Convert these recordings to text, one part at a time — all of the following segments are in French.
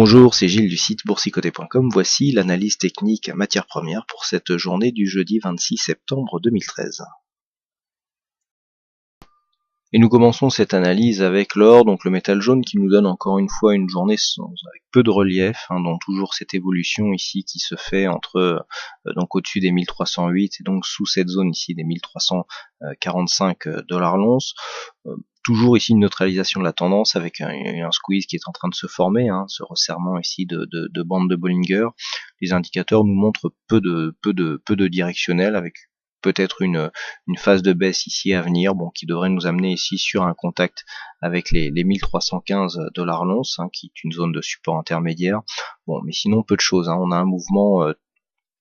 Bonjour, c'est Gilles du site boursicoté.com. Voici l'analyse technique matières premières pour cette journée du jeudi 26 septembre 2013. Et nous commençons cette analyse avec l'or, donc le métal jaune, qui nous donne encore une fois une journée avec peu de relief, dont toujours cette évolution ici qui se fait entre donc au-dessus des 1308 et donc sous cette zone ici des 1345 $ l'once. Toujours ici une neutralisation de la tendance avec un squeeze qui est en train de se former, ce resserrement ici de bande de Bollinger. Les indicateurs nous montrent peu de directionnel avec peut-être une phase de baisse ici à venir, qui devrait nous amener ici sur un contact avec les 1315 $ l'once, qui est une zone de support intermédiaire. Mais sinon peu de choses, on a un mouvement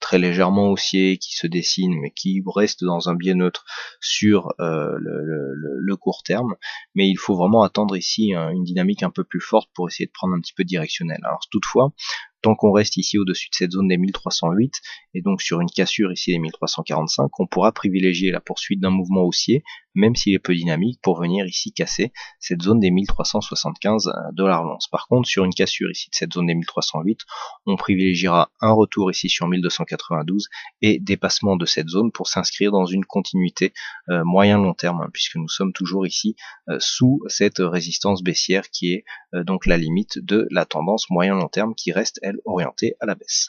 très légèrement haussier qui se dessine mais qui reste dans un biais neutre sur le court terme, mais il faut vraiment attendre ici une dynamique un peu plus forte pour essayer de prendre un petit peu de directionnel. Alors toutefois, tant qu'on reste ici au-dessus de cette zone des 1308 et donc sur une cassure ici des 1345, on pourra privilégier la poursuite d'un mouvement haussier, même s'il est peu dynamique, pour venir ici casser cette zone des 1375 $ l'once. Par contre, sur une cassure ici de cette zone des 1308, on privilégiera un retour ici sur 1292 et dépassement de cette zone pour s'inscrire dans une continuité moyen-long terme, puisque nous sommes toujours ici sous cette résistance baissière qui est donc la limite de la tendance moyen-long terme qui reste elle orientée à la baisse.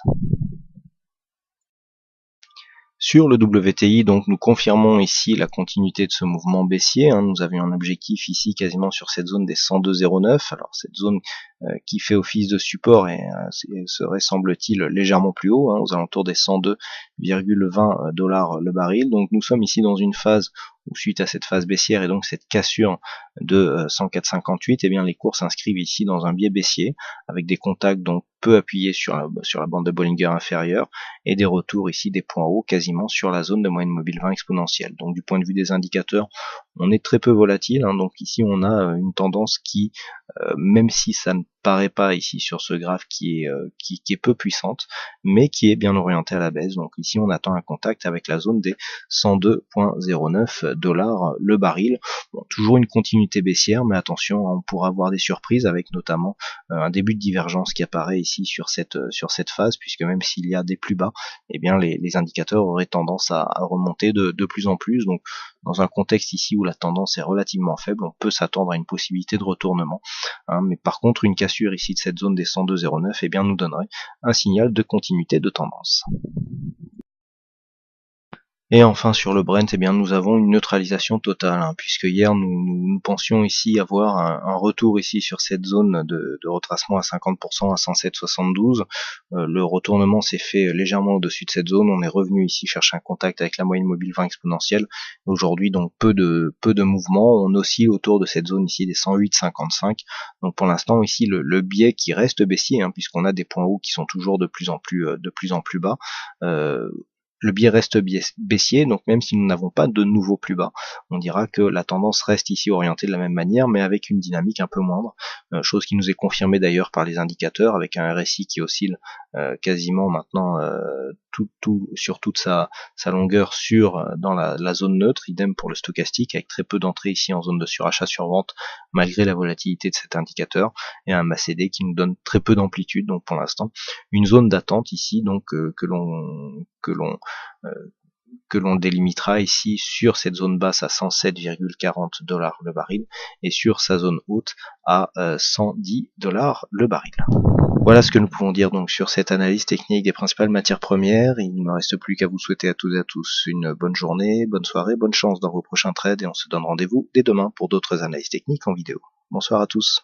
Sur le WTI, donc nous confirmons ici la continuité de ce mouvement baissier. Nous avions un objectif ici quasiment sur cette zone des 102,09. Alors cette zone qui fait office de support et serait semble-t-il légèrement plus haut, aux alentours des 102,20 $ le baril. Donc nous sommes ici dans une phase où suite à cette phase baissière et donc cette cassure de 104,58, les cours s'inscrivent ici dans un biais baissier avec des contacts donc peu appuyés sur la bande de Bollinger inférieure et des retours ici des points hauts quasiment sur la zone de moyenne mobile 20 exponentielle. Donc du point de vue des indicateurs, on est très peu volatile, donc ici on a une tendance qui, même si ça ne paraît pas ici sur ce graphe qui est peu puissante, mais qui est bien orientée à la baisse. Donc ici on attend un contact avec la zone des 102,09 $ le baril. Toujours une continuité baissière, mais attention, on pourra avoir des surprises avec notamment un début de divergence qui apparaît ici sur cette phase, puisque même s'il y a des plus bas, les indicateurs auraient tendance à remonter de plus en plus. Donc dans un contexte ici où la tendance est relativement faible, on peut s'attendre à une possibilité de retournement, mais par contre une cassure ici de cette zone des 102,09 nous donnerait un signal de continuité de tendance. Et enfin sur le Brent, nous avons une neutralisation totale, puisque hier nous pensions ici avoir un retour ici sur cette zone de retracement à 50% à 107,72. Le retournement s'est fait légèrement au-dessus de cette zone, on est revenu ici chercher un contact avec la moyenne mobile 20 exponentielle. Aujourd'hui donc peu de mouvements, on oscille autour de cette zone ici des 108,55. Donc pour l'instant ici le biais qui reste baissier, puisqu'on a des points hauts qui sont toujours de plus en plus bas. Le biais reste baissier, donc même si nous n'avons pas de nouveau plus bas, on dira que la tendance reste ici orientée de la même manière, mais avec une dynamique un peu moindre, chose qui nous est confirmée d'ailleurs par les indicateurs, avec un RSI qui oscille quasiment maintenant sur toute sa longueur dans la zone neutre, idem pour le stochastique, avec très peu d'entrées ici en zone de surachat-survente, malgré la volatilité de cet indicateur, et un MACD qui nous donne très peu d'amplitude, donc pour l'instant, une zone d'attente ici, donc que l'on délimitera ici sur cette zone basse à 107,40 $ le baril et sur sa zone haute à 110 $ le baril. Voilà ce que nous pouvons dire donc sur cette analyse technique des principales matières premières. Il ne me reste plus qu'à vous souhaiter à toutes et à tous une bonne journée, bonne soirée, bonne chance dans vos prochains trades et on se donne rendez-vous dès demain pour d'autres analyses techniques en vidéo. Bonsoir à tous.